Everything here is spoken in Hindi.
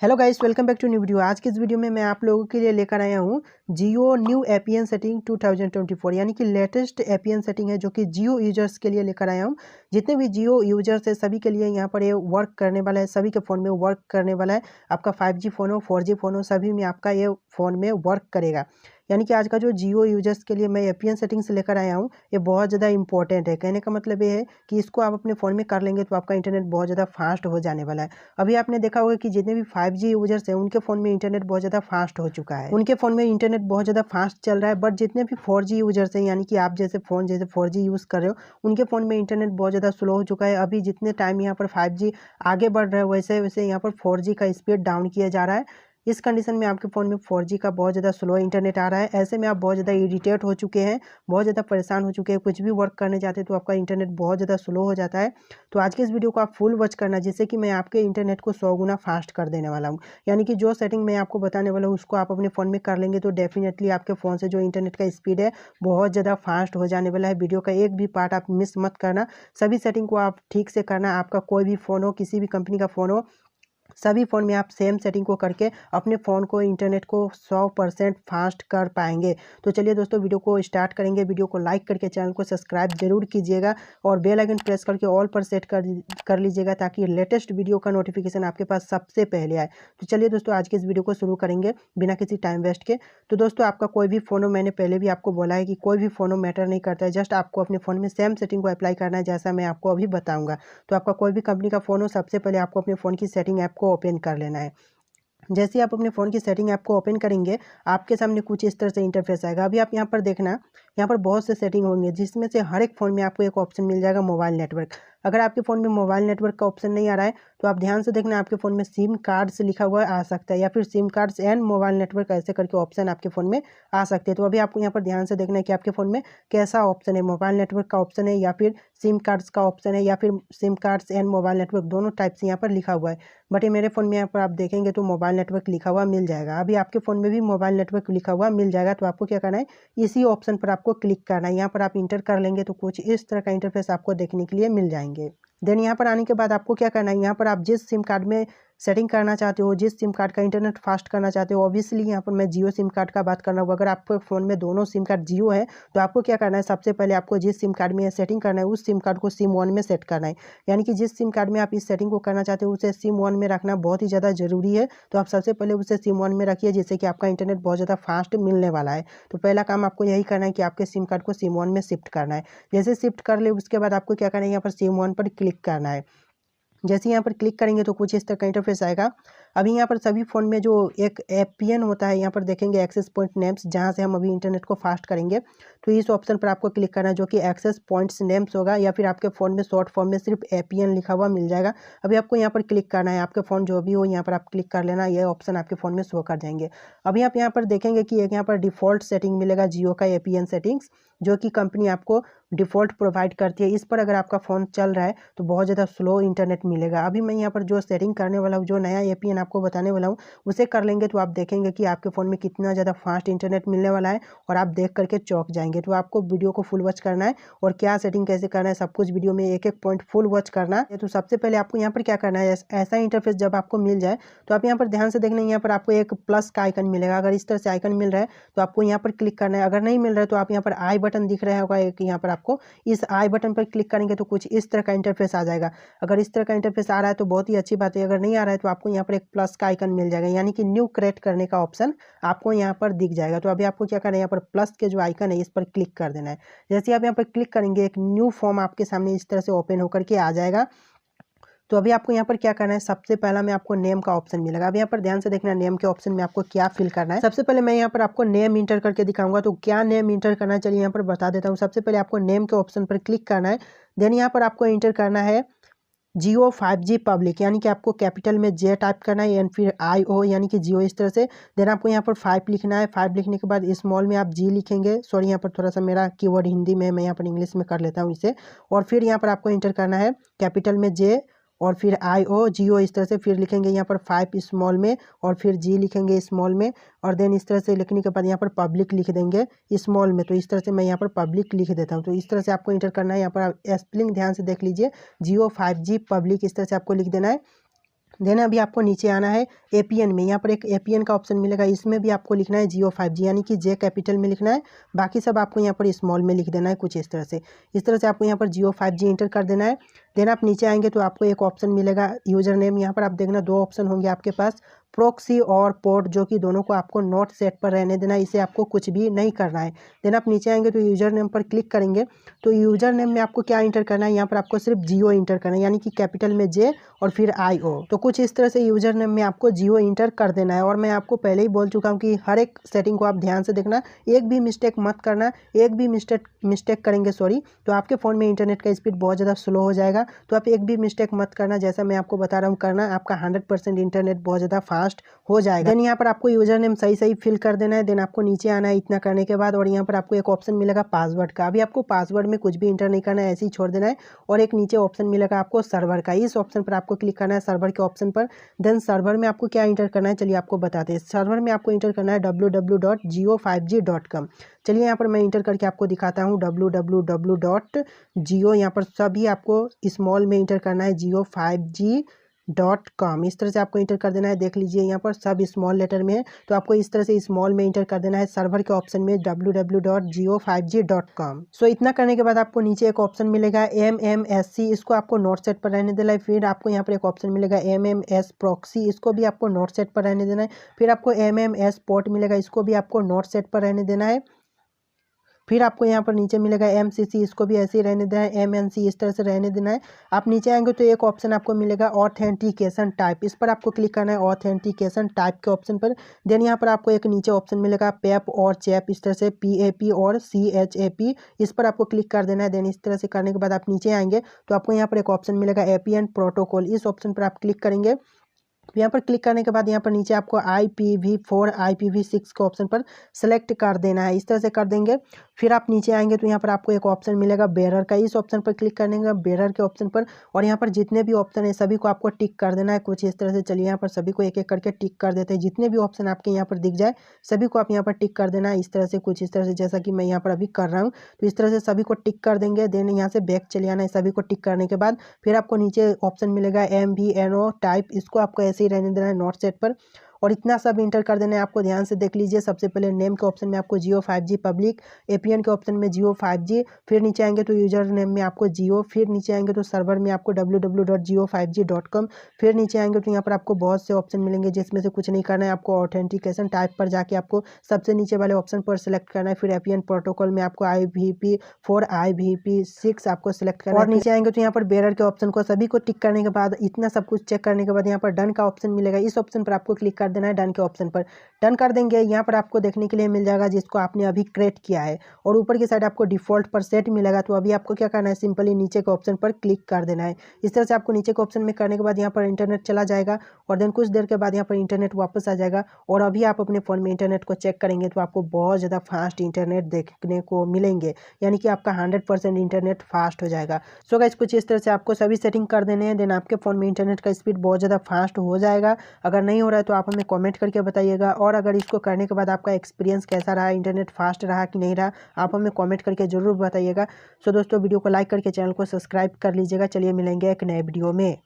Hello guys, welcome back to new video. आज की इस वीडियो में मैं आप लोगों के लिए लेकर आया हूँ जियो न्यू एपीएन सेटिंग 2024 यानी कि लेटेस्ट एपीएन सेटिंग है जो कि जियो यूजर्स के लिए लेकर आया हूँ। जितने भी जियो यूजर्स है सभी के लिए यहाँ पर ये वर्क करने वाला है, सभी के फ़ोन में वर्क करने वाला है। आपका 5G फ़ोन हो, 4G फ़ोन हो, सभी में आपका ये फ़ोन में वर्क करेगा। यानी कि आज का जो जियो यूजर्स के लिए मैं एपीएन सेटिंग्स लेकर आया हूँ, ये बहुत ज़्यादा इंपॉर्टेंट है। कहने का मतलब ये है कि इसको आप अपने फ़ोन में कर लेंगे तो आपका इंटरनेट बहुत ज़्यादा फास्ट हो जाने वाला है। अभी आपने देखा होगा कि जितने भी 5G यूजर्स हैं उनके फ़ोन में इंटरनेट बहुत ज़्यादा फास्ट हो चुका है, उनके फ़ोन में इंटरनेट बहुत ज़्यादा फास्ट चल रहा है। बट जितने भी 4G यूजर्स हैं यानी कि आप जैसे फ़ोन जैसे 4G यूज़ कर रहे हो, उनके फ़ोन में इंटरनेट बहुत ज़्यादा स्लो हो चुका है। अभी जितने टाइम यहाँ पर 5G आगे बढ़ रहा है वैसे वैसे यहाँ पर 4G का स्पीड डाउन किया जा रहा है। इस कंडीशन में आपके फ़ोन में 4G का बहुत ज़्यादा स्लो इंटरनेट आ रहा है। ऐसे में आप बहुत ज़्यादा इरिटेट हो चुके हैं, बहुत ज़्यादा परेशान हो चुके हैं, कुछ भी वर्क करने जाते हैं तो आपका इंटरनेट बहुत ज़्यादा स्लो हो जाता है। तो आज के इस वीडियो को आप फुल वॉच करना, जिससे कि मैं आपके इंटरनेट को 100 गुना फास्ट कर देने वाला हूँ। यानी कि जो सेटिंग मैं आपको बताने वाला हूँ उसको आप अपने फ़ोन में कर लेंगे तो डेफिनेटली आपके फ़ोन से जो इंटरनेट का स्पीड है बहुत ज़्यादा फास्ट हो जाने वाला है। वीडियो का एक भी पार्ट आप मिस मत करना, सभी सेटिंग को आप ठीक से करना। आपका कोई भी फ़ोन हो, किसी भी कंपनी का फ़ोन हो, सभी फ़ोन में आप सेम सेटिंग को करके अपने फ़ोन को इंटरनेट को 100% फास्ट कर पाएंगे। तो चलिए दोस्तों, वीडियो को स्टार्ट करेंगे। वीडियो को लाइक करके चैनल को सब्सक्राइब जरूर कीजिएगा और बेल आइकन प्रेस करके ऑल पर सेट कर लीजिएगा ताकि लेटेस्ट वीडियो का नोटिफिकेशन आपके पास सबसे पहले आए। तो चलिए दोस्तों, आज के इस वीडियो को शुरू करेंगे बिना किसी टाइम वेस्ट के। तो दोस्तों, आपका कोई भी फ़ोन हो, मैंने पहले भी आपको बोला है कि कोई भी फ़ोन हो मैटर नहीं करता है, जस्ट आपको अपने फ़ोन में सेम सेटिंग को अप्लाई करना है जैसा मैं आपको अभी बताऊँगा। तो आपका कोई भी कंपनी का फ़ोन हो, सबसे पहले आपको अपने फ़ोन की सेटिंग ऐप को ओपन कर लेना है। जैसे ही आप अपने फ़ोन की सेटिंग ऐप को ओपन करेंगे, आपके सामने कुछ इस तरह से इंटरफेस आएगा। अभी आप यहाँ पर देखना, यहाँ पर बहुत से सेटिंग होंगे जिसमें से हर एक फ़ोन में आपको एक ऑप्शन मिल जाएगा मोबाइल नेटवर्क। अगर आपके फ़ोन में मोबाइल नेटवर्क का ऑप्शन नहीं आ रहा है तो आप ध्यान से देखना, आपके फ़ोन में सिम कार्ड्स लिखा हुआ आ सकता है या फिर SIM cards and mobile network ऐसे करके ऑप्शन आपके फ़ोन में आ सकते हैं। तो अभी आपको यहाँ पर ध्यान से देखना है कि आपके फ़ोन में कैसा ऑप्शन है, मोबाइल नेटवर्क का ऑप्शन है या फिर सिम कार्ड्स का ऑप्शन है या फिर SIM cards and mobile network, दोनों टाइप से यहाँ पर लिखा हुआ है। बट ये मेरे फ़ोन में यहाँ पर आप देखेंगे तो मोबाइल नेटवर्क लिखा हुआ मिल जाएगा। अभी आपके फ़ोन में भी मोबाइल नेटवर्क लिखा हुआ मिल जाएगा। तो आपको क्या करना है, इसी ऑप्शन पर आपको क्लिक करना है। यहाँ पर आप इंटर कर लेंगे तो कुछ इस तरह का इंटरफेस आपको देखने के लिए मिल जाएंगे। देन यहाँ पर आने के बाद आपको क्या करना है, यहाँ पर आप जिस सिम कार्ड में सेटिंग करना चाहते हो, जिस सिम कार्ड का इंटरनेट फास्ट करना चाहते हो, ऑब्वियसली यहाँ पर मैं जियो सिम कार्ड का बात कर रहा हूँ। अगर आपके फ़ोन में दोनों सिम कार्ड जियो है तो आपको क्या करना है, सबसे पहले आपको जिस सिम कार्ड में सेटिंग करना है उस सिम कार्ड को सिम 1 में सेट करना है। यानी कि जिस सिम कार्ड में आप इस सेटिंग को करना चाहते हो उसे सिम 1 में रखना बहुत ही ज़्यादा ज़रूरी है। तो आप सबसे पहले उसे सिम 1 में रखिए, जिससे कि आपका इंटरनेट बहुत ज़्यादा फास्ट मिलने वाला है। तो पहला काम आपको यही करना है कि आपके सिम कार्ड को सिम 1 में शिफ्ट करना है। जैसे शिफ्ट कर ले उसके बाद आपको क्या करना है, यहाँ पर सिम 1 पर क्लिक करना है। जैसे यहाँ पर क्लिक करेंगे तो कुछ इस तरह का इंटरफेस आएगा। अभी यहाँ पर सभी फ़ोन में जो एक एपीएन होता है, यहाँ पर देखेंगे एक्सेस पॉइंट नेम्स, जहाँ से हम अभी इंटरनेट को फास्ट करेंगे। तो इस ऑप्शन पर आपको क्लिक करना है जो कि एक्सेस पॉइंट्स नेम्स होगा या फिर आपके फ़ोन में शॉर्ट फॉर्म में सिर्फ एपीएन लिखा हुआ मिल जाएगा। अभी आपको यहाँ पर क्लिक करना है, आपके फ़ोन जो भी हो यहाँ पर आप क्लिक कर लेना, ये ऑप्शन आपके फ़ोन में शो कर जाएंगे। अभी आप यहाँ पर देखेंगे कि एक यहाँ पर डिफ़ॉल्ट सेटिंग मिलेगा जियो का एपीएन सेटिंग्स, जो कि कंपनी आपको डिफ़ॉल्ट प्रोवाइड करती है। इस पर अगर आपका फ़ोन चल रहा है तो बहुत ज़्यादा स्लो इंटरनेट मिलेगा। अभी मैं यहाँ पर जो सेटिंग करने वाला हूँ, जो नया एपीएन आपको बताने वाला हूँ, उसे कर लेंगे तो आप देखेंगे कि आपके फ़ोन में कितना ज़्यादा फास्ट इंटरनेट मिलने वाला है और आप देख करके चौंक जाएंगे। तो आपको वीडियो को फुल वॉच करना है और क्या सेटिंग कैसे करना है सब कुछ वीडियो में एक एक पॉइंट फुल वॉच करना है। तो सबसे पहले आपको यहाँ पर क्या करना है, ऐसा इंटरफेस जब आपको मिल जाए तो आप यहाँ पर ध्यान से देखना, यहाँ पर आपको एक प्लस का आइकन मिलेगा। अगर इस तरह से आइकन मिल रहा है तो आपको यहाँ पर क्लिक करना है। अगर नहीं मिल रहा है तो आप यहाँ पर आई बटन दिख रहा होगा एक, यहाँ पर आपको इस आई बटन पर क्लिक करेंगे तो कुछ इस तरह का इंटरफेस आ जाएगा। अगर इस तरह का इंटरफेस आ रहा है तो बहुत ही अच्छी बात है, अगर नहीं आ रहा है तो आपको यहाँ पर एक प्लस का आइकन मिल जाएगा, यानी कि न्यू क्रिएट करने का ऑप्शन आपको यहाँ पर दिख जाएगा। तो अभी आपको क्या करना है, यहाँ पर प्लस के जो आइकन है इस पर क्लिक कर देना है। जैसे आप यहाँ पर क्लिक करेंगे एक न्यू फॉर्म आपके सामने इस तरह से ओपन होकर के आ जाएगा। तो अभी आपको यहाँ पर क्या करना है, सबसे पहला में आपको नेम का ऑप्शन मिलेगा। अब यहाँ पर ध्यान से देखना, नेम के ऑप्शन में आपको क्या फिल करना है। सबसे पहले मैं यहाँ पर आपको नेम इंटर करके दिखाऊंगा, तो क्या नेम इंटर करना है चलिए यहाँ पर बता देता हूँ। सबसे पहले आपको नेम के ऑप्शन पर क्लिक करना है। देन यहाँ पर आपको इंटर करना है जियो 5G पब्लिक, यानी कि आपको कैपिटल में जे टाइप करना है एंड फिर IO यानी कि जियो इस तरह से। देन आपको यहाँ पर 5 लिखना है। 5 लिखने के बाद स्मॉल में आप जी लिखेंगे। सॉरी, यहाँ पर थोड़ा सा मेरा कीवर्ड हिंदी में, मैं यहाँ पर इंग्लिश में कर लेता हूँ इसे। और फिर यहाँ पर आपको इंटर करना है कैपिटल में जे और फिर IO जियो इस तरह से, फिर लिखेंगे यहाँ पर 5 स्मॉल में और फिर जी लिखेंगे स्मॉल में। और देन इस तरह से लिखने के बाद यहाँ पर पब्लिक लिख देंगे स्मॉल में। तो इस तरह से मैं यहाँ पर पब्लिक लिख देता हूँ। तो इस तरह से आपको इंटर करना है। यहाँ पर आप स्पेलिंग ध्यान से देख लीजिए, जियो 5G पब्लिक इस तरह से आपको लिख देना है। देन अभी आपको नीचे आना है एपीएन में। यहाँ पर एक एपीएन का ऑप्शन मिलेगा, इसमें भी आपको लिखना है जियो 5G यानी कि जे कैपिटल में लिखना है, बाकी सब आपको यहाँ पर स्मॉल में लिख देना है कुछ इस तरह से। इस तरह से आपको यहाँ पर जियो 5G इंटर कर देना है। देन आप नीचे आएंगे तो आपको एक ऑप्शन मिलेगा यूजर नेम। यहाँ पर आप देखना 2 ऑप्शन होंगे आपके पास, प्रॉक्सी और पोर्ट, जो कि दोनों को आपको नॉट सेट पर रहने देना है, इसे आपको कुछ भी नहीं करना है। देन आप नीचे आएंगे तो यूजर नेम पर क्लिक करेंगे तो यूजर नेम में आपको क्या इंटर करना है, यहाँ पर आपको सिर्फ जियो इंटर करना है यानी कि कैपिटल में जे और फिर IO। तो कुछ इस तरह से यूजर नेम में आपको जियो इंटर कर देना है। और मैं आपको पहले ही बोल चुका हूँ कि हर एक सेटिंग को आप ध्यान से देखना, एक भी मिस्टेक मत करना। एक भी मिस्टेक करेंगे तो आपके फ़ोन में इंटरनेट का स्पीड बहुत ज़्यादा स्लो हो जाएगा। तो आप एक भी मिस्टेक मत करना, जैसा मैं आपको बता रहा हूँ करना, आपका 100% इंटरनेट बहुत ज़्यादा फास्ट हो जाएगा। देन यहाँ पर आपको यूजर नेम सही फिल कर देना है। देन आपको नीचे आना है इतना करने के बाद, और यहाँ पर आपको एक ऑप्शन मिलेगा पासवर्ड का। अभी आपको पासवर्ड में कुछ भी इंटर नहीं करना है, ऐसे ही छोड़ देना है। और एक नीचे ऑप्शन मिलेगा आपको सर्वर का, इस ऑप्शन पर आपको क्लिक करना है, सर्वर के ऑप्शन पर। देन सर्वर में आपको क्या इंटर करना है, चलिए आपको बताते हैं। सर्वर में आपको इंटर करना है www.jio5g.com। चलिए यहाँ पर मैं इंटर करके आपको दिखाता हूँ www.jio, यहाँ पर सभी आपको स्मॉल में इंटर करना है jio5g.com। इस तरह से आपको इंटर कर देना है। देख लीजिए यहाँ पर सब स्मॉल लेटर में है, तो आपको इस तरह से स्मॉल में इंटर कर देना है सर्वर के ऑप्शन में www.jio5g.com। सो इतना करने के बाद आपको नीचे एक ऑप्शन मिलेगा MMSC, इसको आपको नॉट सेट पर रहने देना है। फिर आपको यहाँ पर एक ऑप्शन मिलेगा MMS प्रॉक्सी, इसको भी आपको नॉट सेट पर रहने देना है। फिर आपको MMS पोर्ट मिलेगा, इसको भी आपको नॉट सेट पर रहने देना है। फिर आपको यहाँ पर नीचे मिलेगा MCC, इसको भी ऐसे ही रहने देना है। MNC इस तरह से रहने देना है। आप नीचे आएंगे तो एक ऑप्शन आपको मिलेगा ऑथेंटिकेशन टाइप, इस पर आपको क्लिक करना है ऑथेंटिकेशन टाइप के ऑप्शन पर। देन यहाँ पर आपको एक नीचे ऑप्शन मिलेगा पेप और चैप, इस तरह से PAP और CHAP, इस पर आपको क्लिक कर देना है। देन इस तरह से करने के बाद आप नीचे आएंगे तो आपको यहाँ पर एक ऑप्शन मिलेगा APN प्रोटोकॉल, इस ऑप्शन पर आप क्लिक करेंगे। यहाँ पर क्लिक करने के बाद यहाँ पर नीचे आपको IPv4 IPv6 के ऑप्शन पर सेलेक्ट कर देना है, इस तरह से कर देंगे। फिर आप नीचे आएंगे तो यहाँ पर आपको एक ऑप्शन मिलेगा बेरर का, इस ऑप्शन पर क्लिक करने का बेरर के ऑप्शन पर। और यहाँ पर जितने भी ऑप्शन है सभी को आपको टिक कर देना है कुछ इस तरह से। चलिए यहाँ पर सभी को एक एक करके टिक कर देते हैं, जितने भी ऑप्शन आपके यहाँ पर दिख जाए सभी को आप यहाँ पर टिक कर देना है इस तरह से, कुछ इस तरह से, जैसा कि मैं यहाँ पर अभी कर रहा हूँ। तो इस तरह से सभी को टिक कर देंगे। देन यहाँ से बैक चले आना है। सभी को टिक करने के बाद फिर आपको नीचे ऑप्शन मिलेगा MVNO टाइप, इसको आपको ऐसे ही रहने देना है नॉट सेट पर। और इतना सब इंटर कर देना है आपको, ध्यान से देख लीजिए। सबसे पहले नेम के ऑप्शन में आपको जियो 5G पब्लिक, APN के ऑप्शन में जियो 5G, फिर नीचे आएंगे तो यूजर नेम में आपको जियो, फिर नीचे आएंगे तो सर्वर में आपको www.jio5g.com, फिर नीचे आएंगे तो यहाँ पर आपको बहुत से ऑप्शन मिलेंगे जिसमें से कुछ नहीं करना है आपको। ऑथेंटिकेशन टाइप पर जाके आपको सबसे नीचे वाले ऑप्शन पर सेलेक्ट करना है। फिर APN प्रोटोकॉल में आपको IPv4 IPv6 आपको सेलेक्ट करना है। और नीचे आएंगे तो यहाँ पर बेरर के ऑप्शन को सभी को टिक करने के बाद, इतना सब कुछ चेक करने के बाद यहाँ पर डन का ऑप्शन मिलेगा, इस ऑप्शन पर आपको क्लिक कर देना है। डन के ऑप्शन पर डन कर देंगे। यहाँ पर आपको देखने के लिए मिल जाएगा जिसको आपने अभी क्रिएट किया है, और ऊपर की साइड आपको डिफॉल्ट पर सेट मिलेगा। तो अभी आपको क्या करना है, सिंपली नीचे के ऑप्शन पर क्लिक कर देना है। इस तरह से आपको नीचे के ऑप्शन में करने के बाद यहाँ पर इंटरनेट चला जाएगा, और देन कुछ देर के बाद यहाँ पर इंटरनेट वापस आ जाएगा। और अभी आप अपने फ़ोन में इंटरनेट को चेक करेंगे तो आपको बहुत ज़्यादा फास्ट इंटरनेट देखने को मिलेंगे, यानी कि आपका 100% इंटरनेट फास्ट हो जाएगा। सो गाइस कुछ इस तरह से आपको सभी सेटिंग कर देने हैं, देन आपके फ़ोन में इंटरनेट का स्पीड बहुत ज़्यादा फास्ट हो जाएगा। अगर नहीं हो रहा है तो आप हमें कमेंट करके बताइएगा, और अगर इसको करने के बाद आपका एक्सपीरियंस कैसा रहा, इंटरनेट फास्ट रहा कि नहीं रहा, आप हमें कमेंट करके ज़रूर बताइएगा। सो दोस्तों वीडियो को लाइक करके चैनल को सब्सक्राइब कर लीजिएगा। चलिए मिलेंगे एक नए वीडियो में।